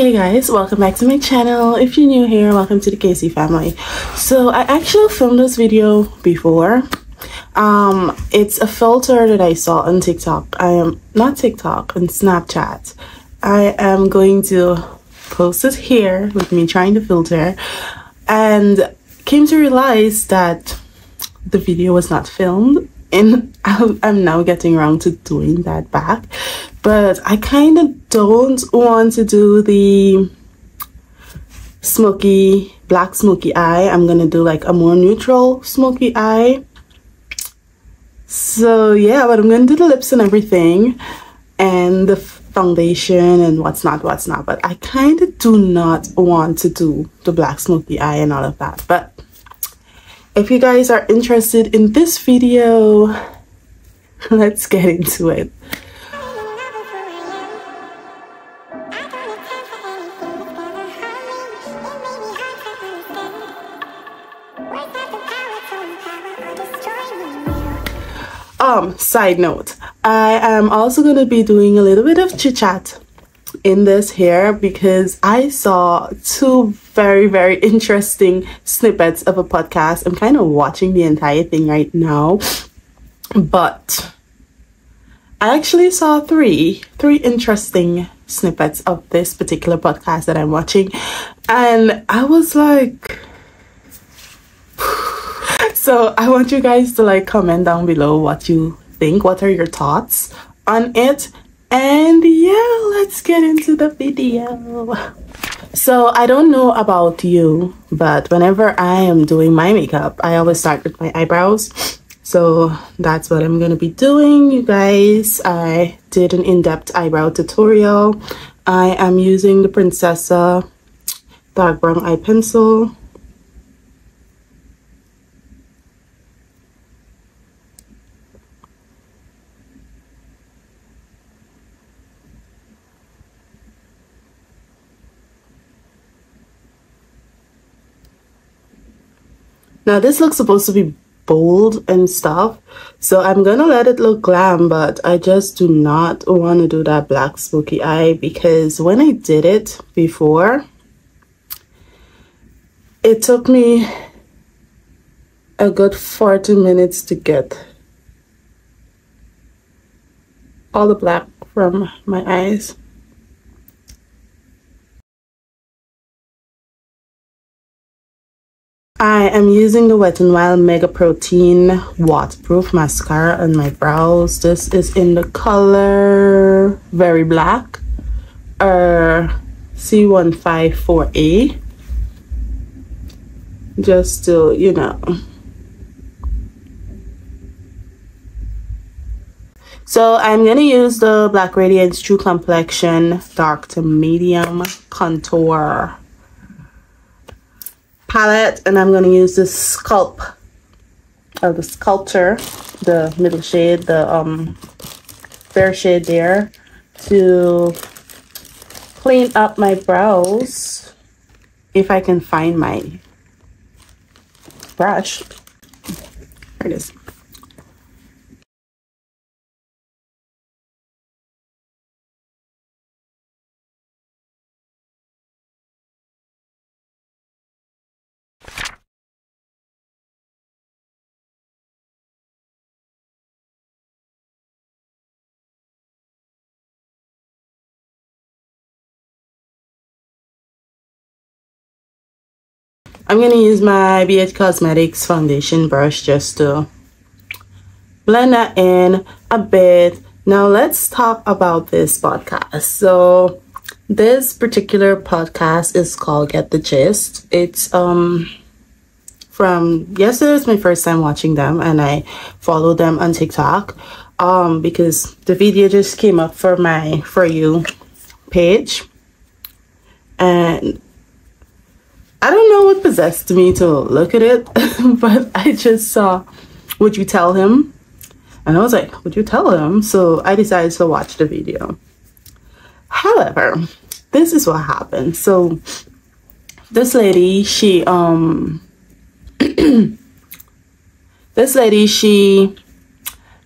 Hey guys, welcome back to my channel. If you're new here, welcome to the Casey family. So I actually filmed this video before. It's a filter that I saw on TikTok. Not TikTok, on Snapchat. I am going to post it here with me trying to filter, and came to realize that the video was not filmed, and I'm now getting around to doing that back. But I kind of don't want to do the black smoky eye. I'm gonna do like a more neutral smoky eye. So yeah, but I'm gonna do the lips and everything, and the foundation and what's not. But I kind of do not want to do the black smoky eye and all of that. But if you guys are interested in this video, let's get into it. Side note, I am also going to be doing a little bit of chit chat in this here because I saw two very interesting snippets of a podcast. I'm kind of watching the entire thing right now, but I actually saw three interesting snippets of this particular podcast that I'm watching, and I was like, so I want you guys to like comment down below what you think, what are your thoughts on it, and yeah, let's get into the video. So I don't know about you, but whenever I am doing my makeup, I always start with my eyebrows. So that's what I'm gonna be doing, you guys. I did an in-depth eyebrow tutorial. I am using the Princessa dark brown eye pencil. Now this looks supposed to be bold and stuff, so I'm gonna let it look glam, but I just do not want to do that black smoky eye because when I did it before, it took me a good 40 minutes to get all the black from my eyes. I am using the Wet n Wild Mega Protein Waterproof Mascara on my brows. This is in the color Very Black, C154A. Just to, you know. So I'm going to use the Black Radiance True Complexion Dark to Medium Contour palette, and I'm going to use this Sculpture, the middle shade, the fair shade there, to clean up my brows. If I can find my brush. There it is. I'm going to use my BH Cosmetics foundation brush just to blend that in a bit. Now let's talk about this podcast. So this particular podcast is called Get the Gist. It's from yesterday. It's my first time watching them, and I follow them on TikTok because the video just came up for my For You page, and I don't know what possessed me to look at it, but I just saw, would you tell him? And I was like, would you tell him? So I decided to watch the video. However, this is what happened. So this lady, she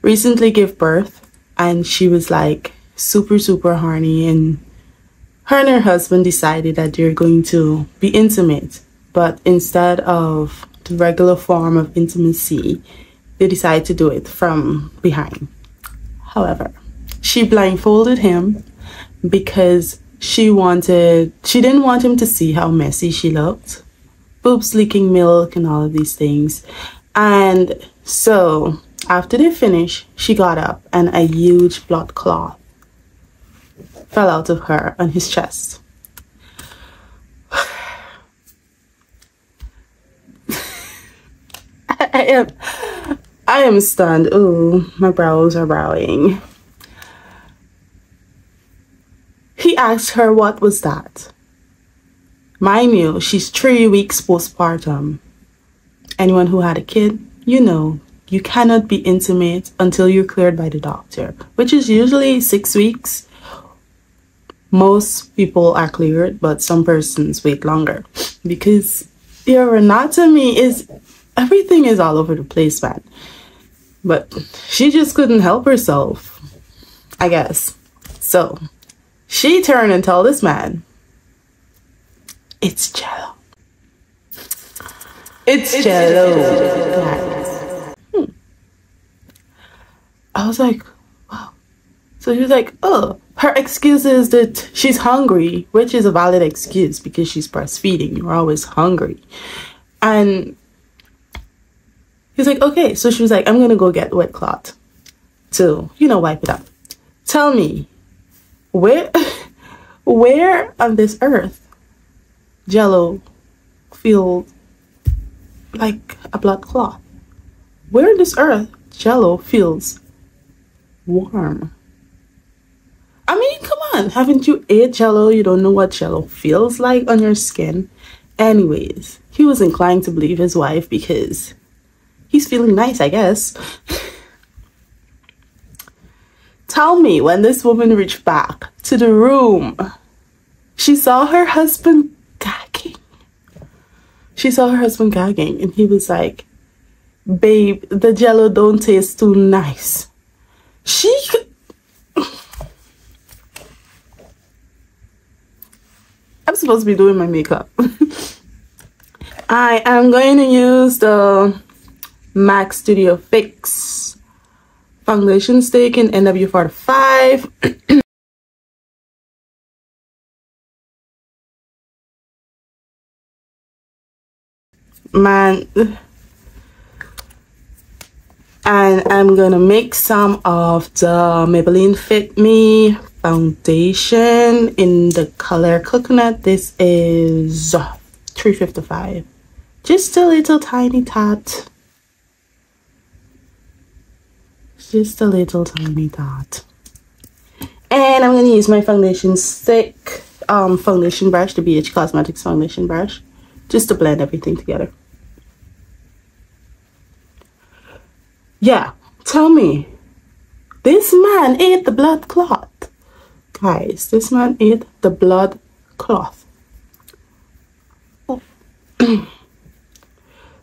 recently gave birth, and she was like super horny and her and her husband decided that they're going to be intimate, but instead of the regular form of intimacy, they decided to do it from behind. However, she blindfolded him because she didn't want him to see how messy she looked, boobs leaking milk and all of these things. And so after they finished, she got up and a huge blood clot fell out of her on his chest. I am stunned. Ooh, my brows are bowing. He asked her what was that. Mind you, she's 3 weeks postpartum. Anyone who had a kid, you know, you cannot be intimate until you're cleared by the doctor, which is usually 6 weeks. Most people are cleared, but some persons wait longer because your anatomy is, everything is all over the place, man. But she just couldn't help herself, I guess. So she turned and told this man, it's Jello. It's Jello. I was like, wow. So she was like, oh, her excuse is that she's hungry, which is a valid excuse because she's breastfeeding. You're always hungry. And he's like, okay. So she was like, I'm going to go get wet cloth to, you know, wipe it up. Tell me, where on this earth Jello feels like a blood clot? Where on this earth Jello feels warm? I mean, come on, haven't you ate Jello? You don't know what Jello feels like on your skin. Anyways, he was inclined to believe his wife because he's feeling nice, I guess. Tell me, when this woman reached back to the room, she saw her husband gagging. She saw her husband gagging, and he was like, babe, the Jello don't taste too nice. She could... I'm supposed to be doing my makeup. I am going to use the MAC Studio Fix foundation stick in NW45. Man, and I'm gonna mix some of the Maybelline Fit Me foundation in the color Coconut. This is 355. Just a little tiny tot. Just a little tiny dot. And I'm going to use my foundation stick, foundation brush, the BH Cosmetics foundation brush, just to blend everything together. Yeah, tell me, this man ate the blood cloth. Guys, this man ate the blood cloth. Oh.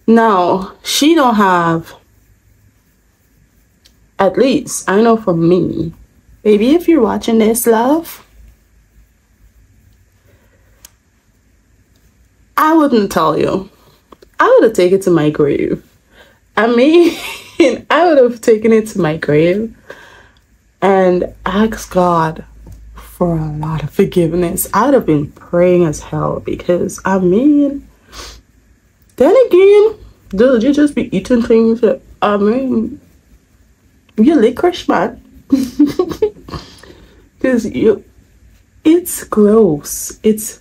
Now, she don't have... At least, I know for me, baby, if you're watching this, love, I wouldn't tell you. I would have taken it to my grave. I mean, I would have taken it to my grave and asked God for a lot of forgiveness. I would have been praying as hell because, I mean, then again, dude, you just be eating things that, I mean... You licorice, man. Because it's gross. It's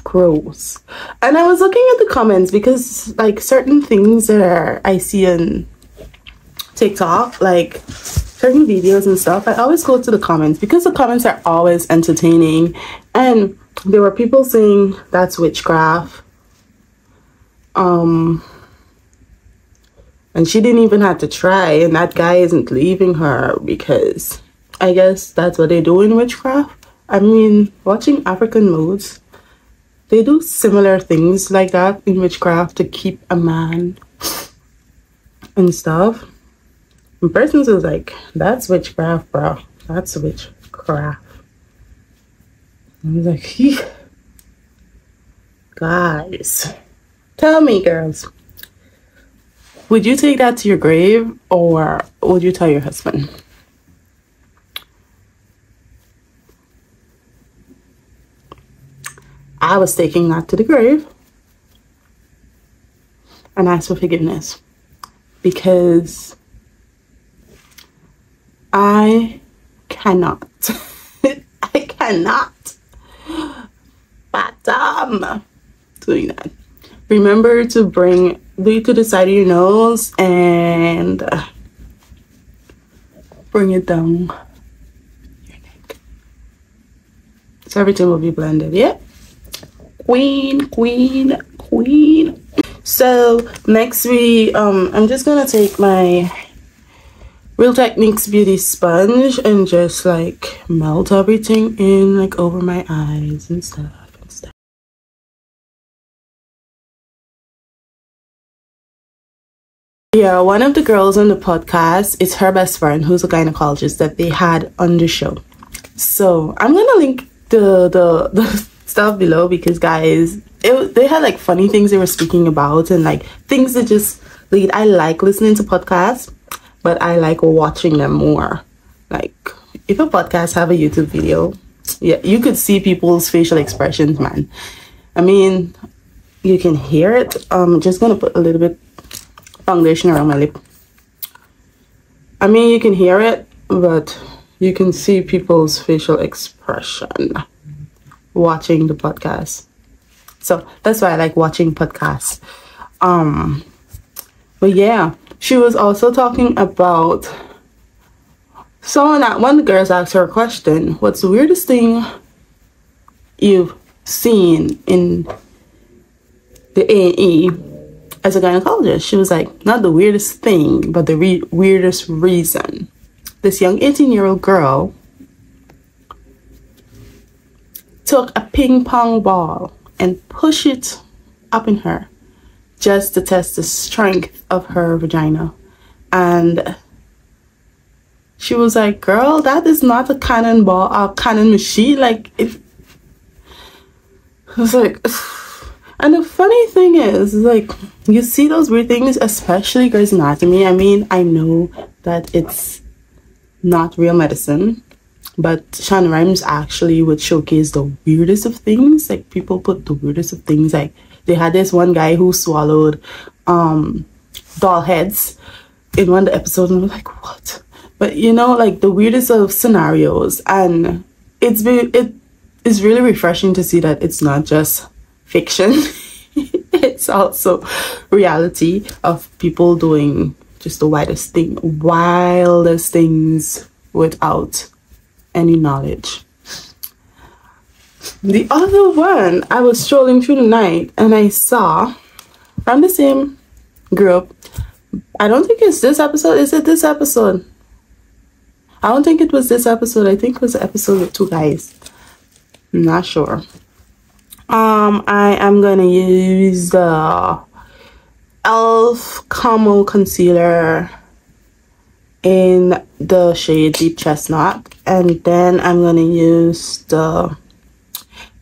gross. And I was looking at the comments because, like, certain things that I see on TikTok, like certain videos and stuff, I always go to the comments because the comments are always entertaining. And there were people saying that's witchcraft. And she didn't even have to try, and that guy isn't leaving her because I guess that's what they do in witchcraft. I mean, watching African modes, they do similar things like that in witchcraft to keep a man and stuff. And persons was like, that's witchcraft, bro. That's witchcraft. I was like, "Eek." Guys, tell me, girls, would you take that to your grave, or would you tell your husband? I was taking that to the grave and ask for forgiveness, because I cannot. I cannot fathom doing that. Remember to bring it to the side of your nose and bring it down your neck, so everything will be blended. Yeah, queen, queen, queen. So next I'm just gonna take my Real Techniques beauty sponge and just like melt everything in, like over my eyes and stuff. Yeah, one of the girls on the podcast is her best friend, who's a gynecologist that they had on the show. So I'm gonna link the stuff below, because guys, they had like funny things they were speaking about, and like things that just lead. I like listening to podcasts, but I like watching them more. Like if a podcast have a YouTube video, yeah, you could see people's facial expressions, man. I mean, you can hear it. Just gonna put a little bit foundation around my lip. I mean, you can hear it, but you can see people's facial expression watching the podcast. So that's why I like watching podcasts. But yeah, she was also talking about one of the girls asked her a question: what's the weirdest thing you've seen in the A&E as a gynecologist? She was like, not the weirdest thing, but the weirdest reason. This young 18-year-old girl took a ping pong ball and pushed it up in her just to test the strength of her vagina. And she was like, girl, that is not a cannonball, a cannon machine. Like, I was like, and the funny thing is, like, you see those weird things, especially Grey's Anatomy. I mean, I know that it's not real medicine, but Shonda Rhimes actually would showcase the weirdest of things. Like, people put the weirdest of things. Like, they had this one guy who swallowed doll heads in one of the episodes, and I was like, what? But you know, like the weirdest of scenarios. And it is really refreshing to see that it's not just fiction. It's also reality of people doing just the wildest things without any knowledge. The other one, I was strolling through the night and I saw from the same group. I don't think it's this episode. Is it this episode? I don't think it was this episode. I think it was the episode with two guys. I'm not sure. I am gonna use the e.l.f. Camo Concealer in the shade Deep Chestnut, and then I'm gonna use the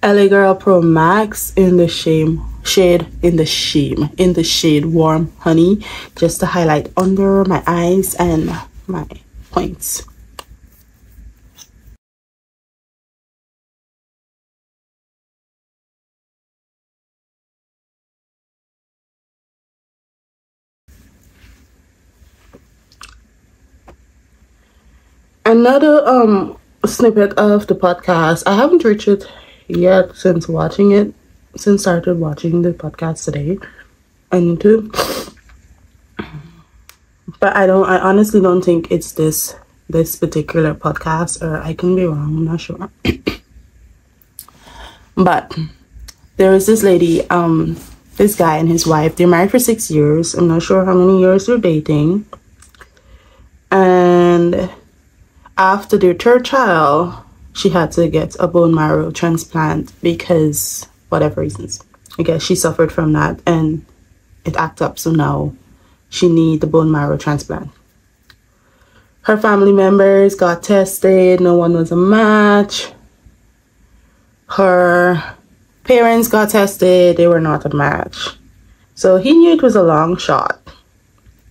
LA Girl Pro Max in the shade Warm Honey, just to highlight under my eyes and my points. Another snippet of the podcast. I haven't reached it yet since started watching the podcast today. I need to, but I honestly don't think it's this particular podcast, or I can be wrong, I'm not sure. But there is this lady, this guy and his wife, they're married for 6 years. I'm not sure how many years they're dating. And after their third child, she had to get a bone marrow transplant because whatever reasons. I guess she suffered from that and it acted up, so now she needs the bone marrow transplant. Her family members got tested, no one was a match. her parents got tested, they were not a match. So he knew it was a long shot,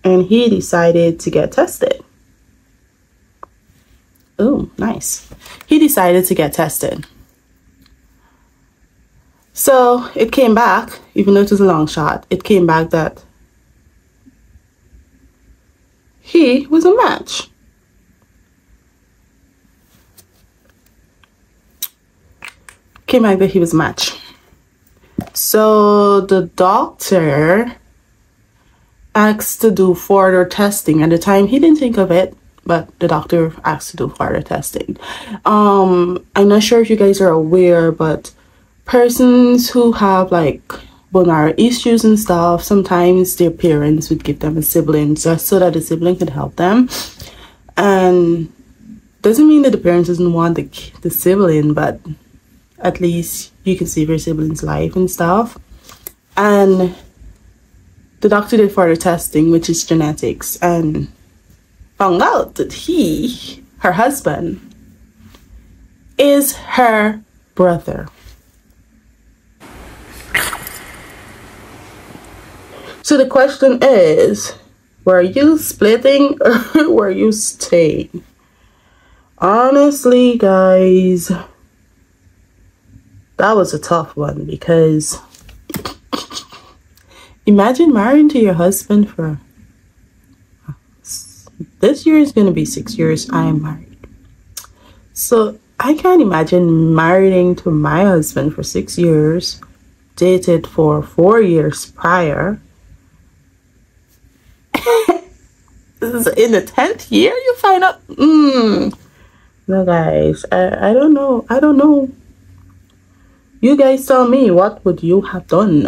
and he decided to get tested. Oh, nice. He decided to get tested. So it came back, even though it was a long shot, it came back that he was a match. Came back that he was a match. So the doctor asked to do further testing. At the time, he didn't think of it, but the doctor asked to do further testing. I'm not sure if you guys are aware, but persons who have like bone marrow issues and stuff, sometimes their parents would give them a sibling just so that the sibling could help them. And doesn't mean that the parents doesn't want the sibling, but at least you can save your sibling's life and stuff. And the doctor did further testing, which is genetics, and found out that her husband, is her brother. So the question is, were you splitting or were you staying? Honestly, guys, that was a tough one, because imagine marrying to your husband for, this year is going to be 6 years I am married. So I can't imagine marrying to my husband for 6 years, dated for 4 years prior. In the 10th year you find out. No, guys, I don't know. You guys tell me, what would you have done?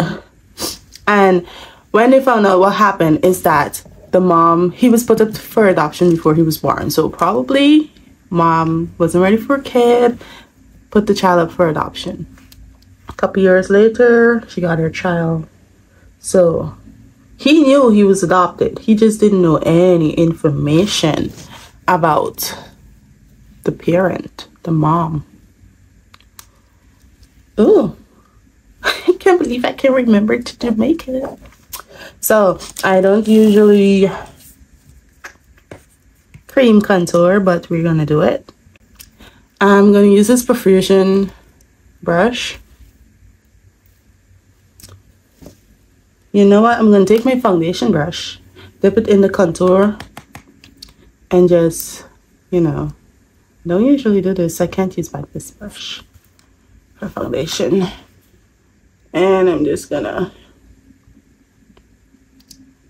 And when they found out, what happened is that the mom, he was put up for adoption before he was born. So probably mom wasn't ready for a kid, put the child up for adoption. A couple years later, she got her child. So he knew he was adopted. He just didn't know any information about the parent, the mom. Oh, I can't believe I can remember to make it. So I don't usually cream contour, but we're gonna do it. I'm gonna use this perfusion brush. You know what? I'm gonna take my foundation brush, dip it in the contour, and just, you know, don't usually do this. I can't use this brush for foundation. And I'm just gonna,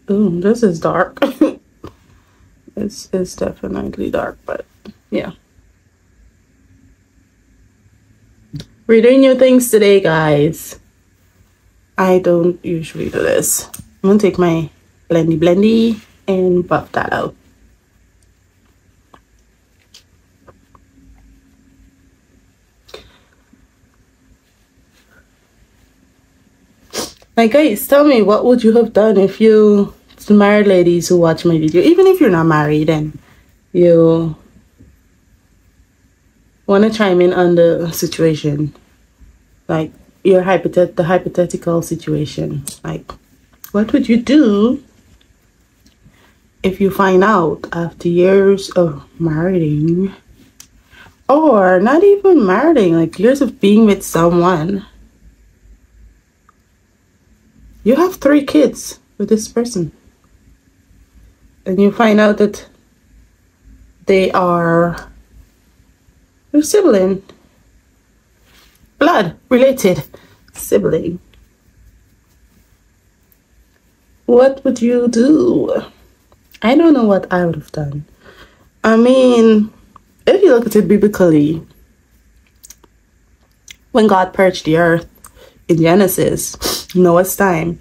ooh, this is dark. It's definitely dark, but yeah. We're doing new things today, guys. I don't usually do this. I'm gonna take my blendy and buff that out. Like, guys, tell me, what would you have done if you, the married ladies who watch my video, even if you're not married and you want to chime in on the situation, like your the hypothetical situation, like what would you do if you find out after years of marrying, or not even marrying, like years of being with someone, you have 3 kids with this person, and you find out that they are your sibling, blood related sibling? What would you do? I don't know what I would have done. I mean, if you look at it biblically, when God purged the earth in Genesis, Noah's time,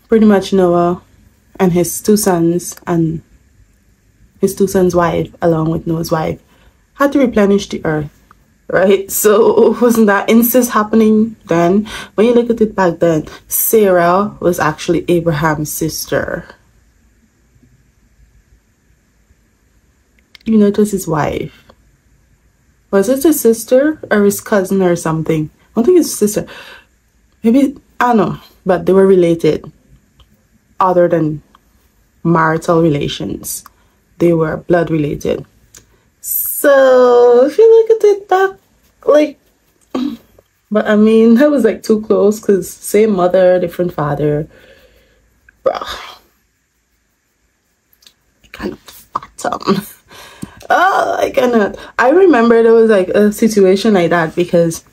pretty much Noah and his 2 sons and his 2 sons' wife, along with Noah's wife, had to replenish the earth, right? So wasn't that incest happening then? When you look at it back then, Sarah was actually Abraham's sister. You know, it was his wife. Was it his sister or his cousin or something? I don't think it's his sister. Maybe, I don't know. But they were related. Other than marital relations. They were blood related. So, if you look at it back, like... But I mean, that was like too close because same mother, different father. Bruh. I cannot fathom. Oh, I cannot. I remember there was like a situation like that because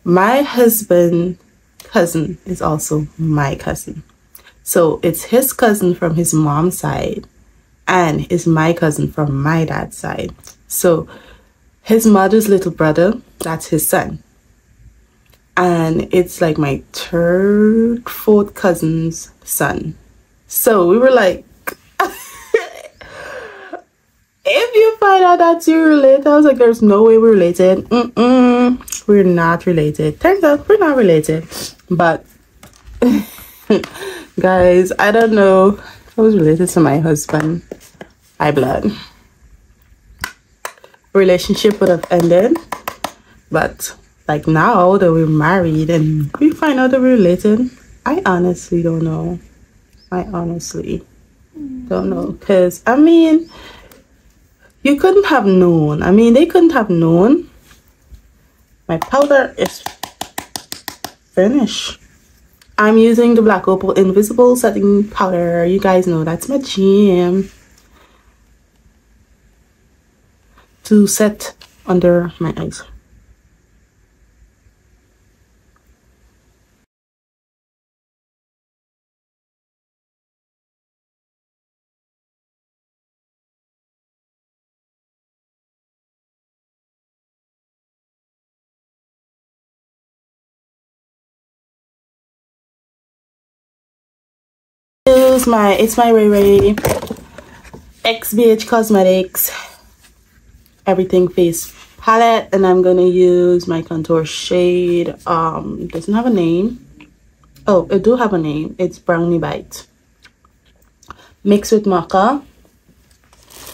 my husband cousin is also my cousin. So it's his cousin from his mom's side and is my cousin from my dad's side. So his mother's little brother, that's his son. And it's like my third, fourth cousin's son. So we were like, if you find out that you're related, I was like, there's no way we're related. We're not related. Turns out we're not related. But guys, I don't know if I was related to my husband by blood. Relationship would have ended. But like now that we're married and we find out that we're related, I honestly don't know. I honestly don't know. Because, I mean... You couldn't have known. I mean, they couldn't have known. My powder is finished. I'm using the Black Opal Invisible Setting Powder. You guys know that's my jam. To set under my eyes. It's my Ray Ray XBH Cosmetics Everything Face palette, and I'm gonna use my contour shade. Doesn't have a name. Oh, it do have a name. It's Brownie Bite mixed with maca.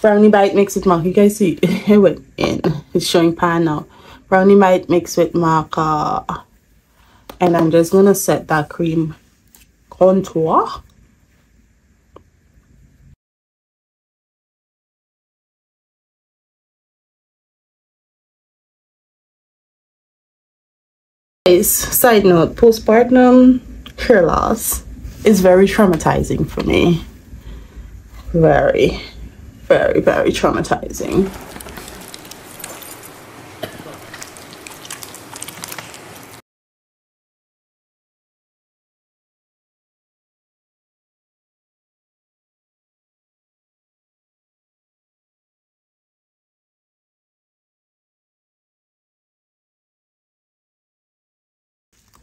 Brownie Bite mixed with maca. You guys see it went in. It's showing pan now. Brownie Bite mixed with maca, and I'm just gonna set that cream contour. Side note, postpartum hair loss is very traumatizing for me. Very, very, very traumatizing.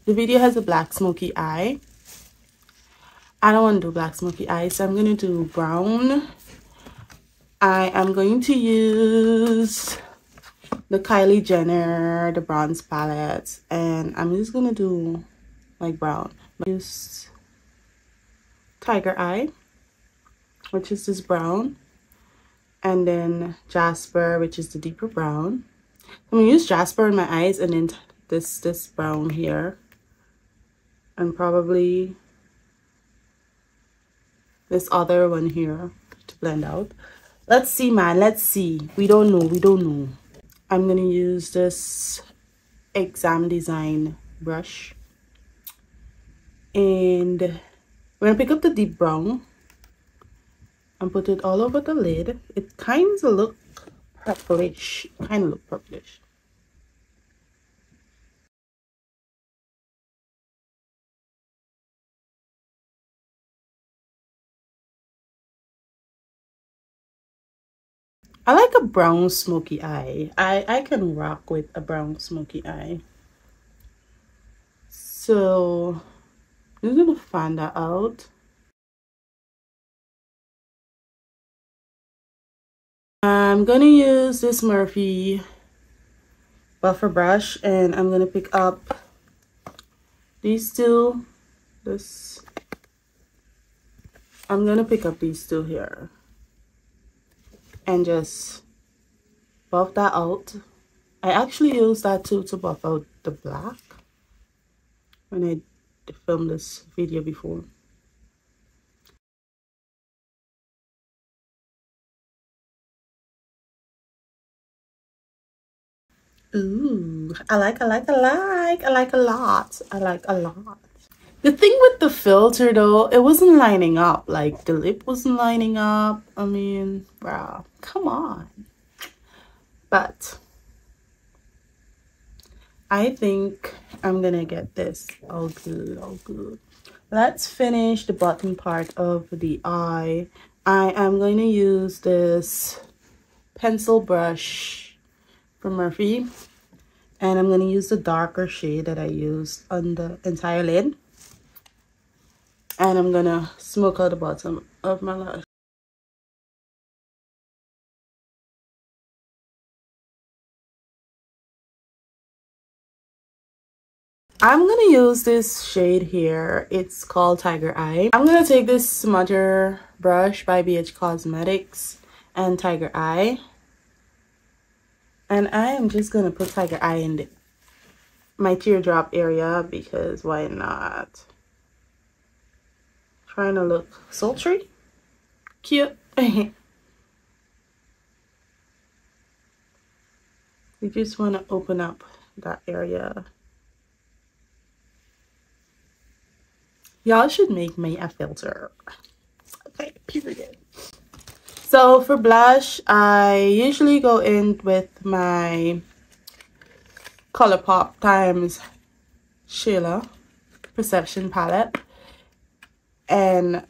The video has a black smoky eye. I don't want to do black smoky eye, so I'm going to do brown. I am going to use the Kylie Jenner, the bronze palette, and I'm just going to do like brown. Use Tiger Eye, which is this brown, and then Jasper, which is the deeper brown. I'm going to use Jasper in my eyes, and then this brown here. And probably this other one here to blend out. Let's see, man. Let's see. We don't know. We don't know. I'm going to use this Exam Design brush. And we're going to pick up the deep brown and put it all over the lid. It kind of look purplish. I like a brown smoky eye. I can rock with a brown smoky eye. So I'm gonna fan that out. I'm gonna use this Morphe buffer brush, and I'm gonna pick up these two. I'm gonna pick up these two here and just buff that out I actually used that too to buff out the black when I filmed this video before. Ooh, I like a lot. I like a lot. The thing with the filter though, it wasn't lining up. Like the lip wasn't lining up. I mean, wow, come on. But I think I'm gonna get this all good, all good. Let's finish the bottom part of the eye. I am going to use this pencil brush from Murphy, and I'm going to use the darker shade that I used on the entire lid, and I'm going to smoke out the bottom of my lash. I'm going to use this shade here. It's called Tiger Eye. I'm going to take this smudger brush by BH Cosmetics and Tiger Eye, and I am just going to put Tiger Eye in my teardrop area because why not? Trying to look sultry, cute. You just want to open up that area. Y'all should make me a filter. Okay, period. So for blush, I usually go in with my ColourPop times Sheila Perception palette and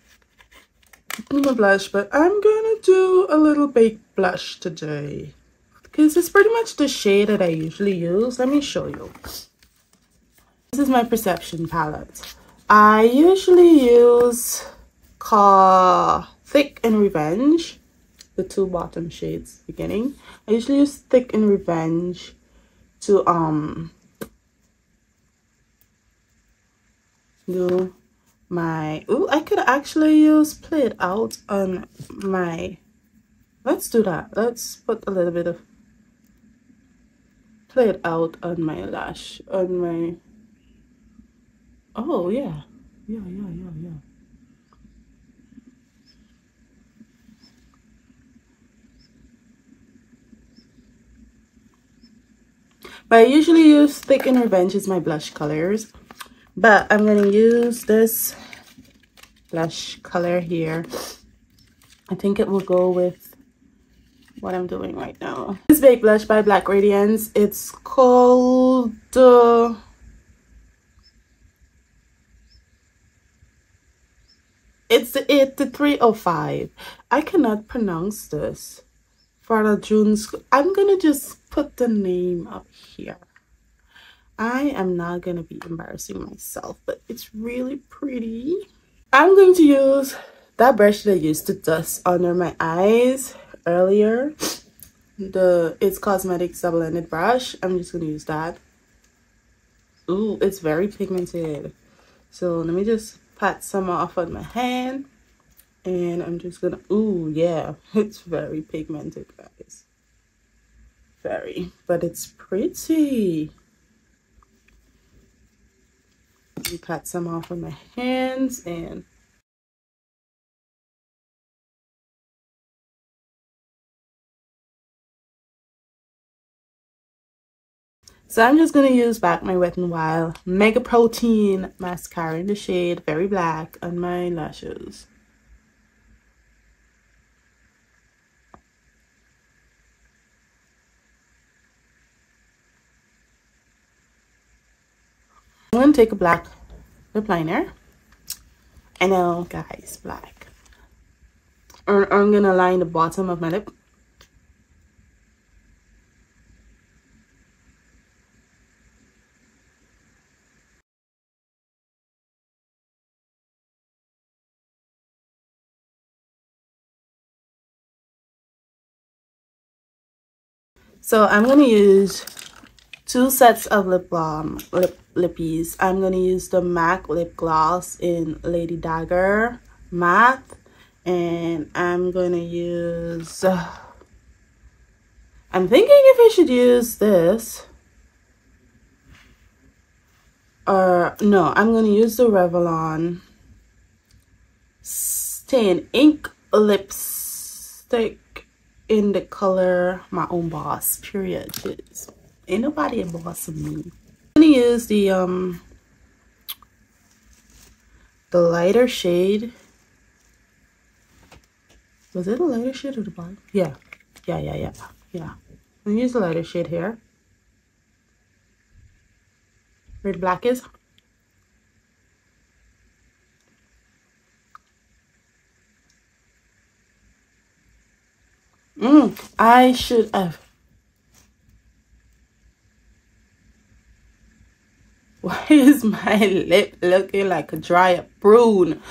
my blush, but I'm gonna do a little baked blush today because it's pretty much the shade that I usually use. Let me show you. This is my Perception palette. I usually use Thick and Revenge, the two bottom shades beginning. I usually use Thick and Revenge to do my, ooh, I could actually use Play It Out on my, let's do that. Let's put a little bit of Play It Out on my lash, on my, oh yeah. Yeah. But I usually use Thick and Revenge as my blush colors. But I'm going to use this blush color here. I think it will go with what I'm doing right now. This Baked Blush by Black Radiance. It's called... it's the 305. I cannot pronounce this. For June's, I'm gonna just put the name up here. I am not gonna be embarrassing myself, but it's really pretty. I'm going to use that brush that I used to dust under my eyes earlier. It's Cosmetics double-ended brush. I'm just gonna use that. Ooh, it's very pigmented. So let me just pat some off on my hand. And I'm just gonna, ooh, yeah, it's very pigmented, guys. Very, but it's pretty. You cut some off on my hands and so I'm just gonna use back my Wet n Wild Mega Protein mascara in the shade Very Black on my lashes. I'm gonna take a black lip liner. I know, guys, black. I'm gonna line the bottom of my lip. So I'm gonna use two sets of lip balm, lippies. I'm gonna use the MAC lip gloss in Lady Dagger matte, and I'm gonna use I'm thinking if I should use this or no, I'm gonna use the Revlon Stain Ink lipstick in the color My Own Boss, period. Jeez. Ain't nobody a boss of me. I'm gonna use the lighter shade. Was it a lighter shade or the bottom? Yeah. I'm gonna use the lighter shade here. Where the black is. I should have. Why is my lip looking like a dry up prune?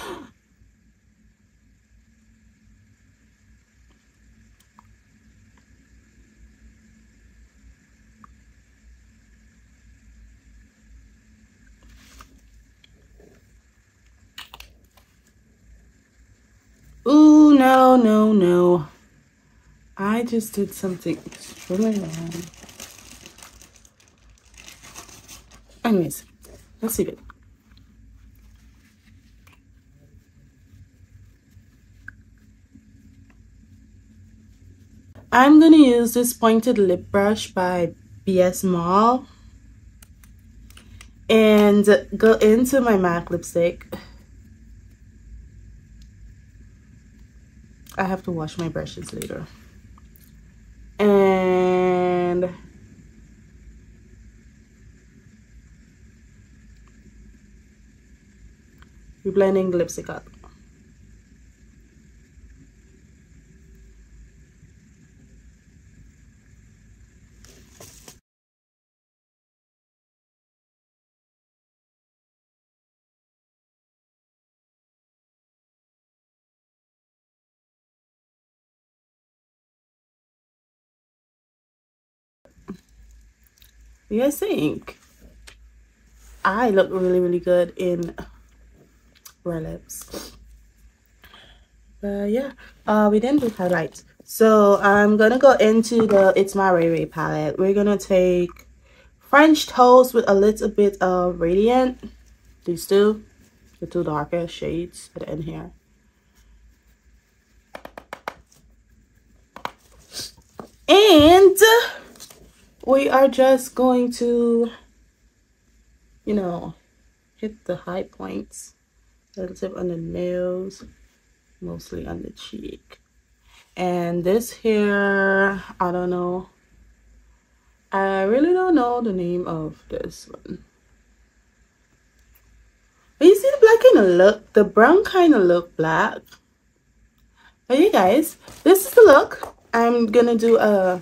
Ooh, no. I just did something extremely wrong. Anyways, let's see it. I'm gonna use this pointed lip brush by BS Mall and go into my MAC lipstick. I have to wash my brushes later. And we're blending the lipstick up. You guys think I look really good in red lips? But yeah, we didn't do highlights, so I'm gonna go into the It's My Ray Ray palette. We're gonna take French Toast with a little bit of Radiant. These two, the two darker shades that are in here. And we are just going to, you know, hit the high points. A little tip on the nose, mostly on the cheek. And this here, I don't know. I really don't know the name of this one. But you see the black kind of look, the brown kind of look black. But you guys, this is the look. I'm gonna do a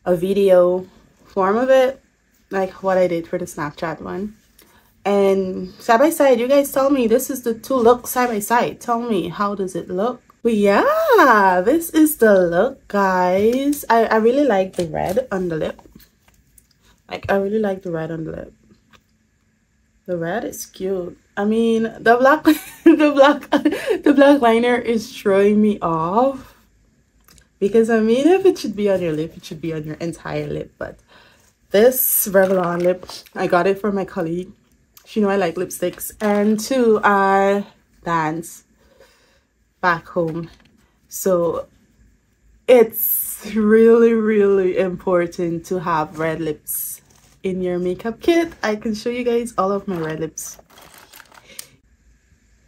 video form of it, like what I did for the Snapchat one. And side by side, you guys tell me, this is the two looks side by side. Tell me, how does it look? But yeah, this is the look, guys. I really like the red on the lip. Like, I really like the red on the lip. The red is cute. I mean, the black the black liner is throwing me off. Because I mean, if it should be on your lip, it should be on your entire lip. But this Revlon lip, I got it from my colleague. She know I like lipsticks. And two, I dance back home. So it's really important to have red lips in your makeup kit. I can show you guys all of my red lips.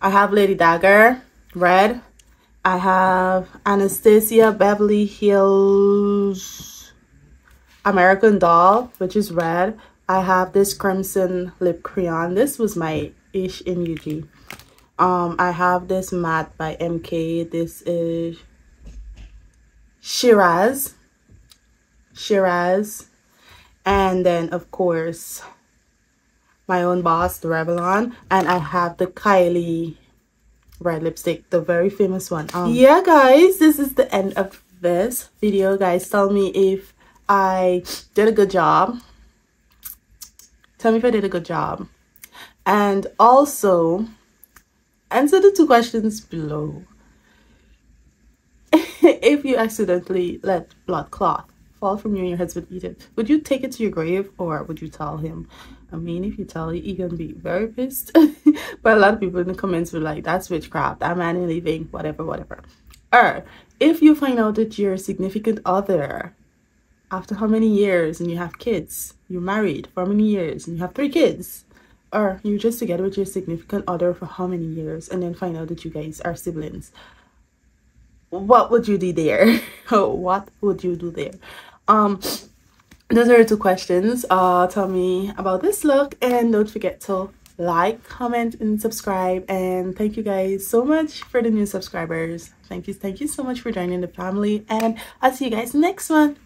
I have Lady Dagger red. I have Anastasia Beverly Hills American Doll, which is red. I have this Crimson Lip Crayon. This was my ish in UG. I have this matte by MK. This is Shiraz. And then, of course, My Own Boss, the Revlon. And I have the Kylie red lipstick, the very famous one. Yeah, guys, this is the end of this video. Guys, tell me if I did a good job. Tell me if I did a good job. And also, answer the two questions below. If you accidentally let blood clot fall from you and your husband eat it, would you take it to your grave or would you tell him? I mean, if you tell, he gonna be very pissed. But a lot of people in the comments were like, that's witchcraft, that man is leaving, whatever, whatever. Or if you find out that your significant other, after how many years and you have kids, you're married for how many years and you have 3 kids, or you're just together with your significant other for how many years and then find out that you guys are siblings, what would you do there? What would you do there? Those are 2 questions. Tell me about this look, and don't forget to like, comment, and subscribe. And thank you guys so much for the new subscribers. Thank you so much for joining the family, and I'll see you guys next one.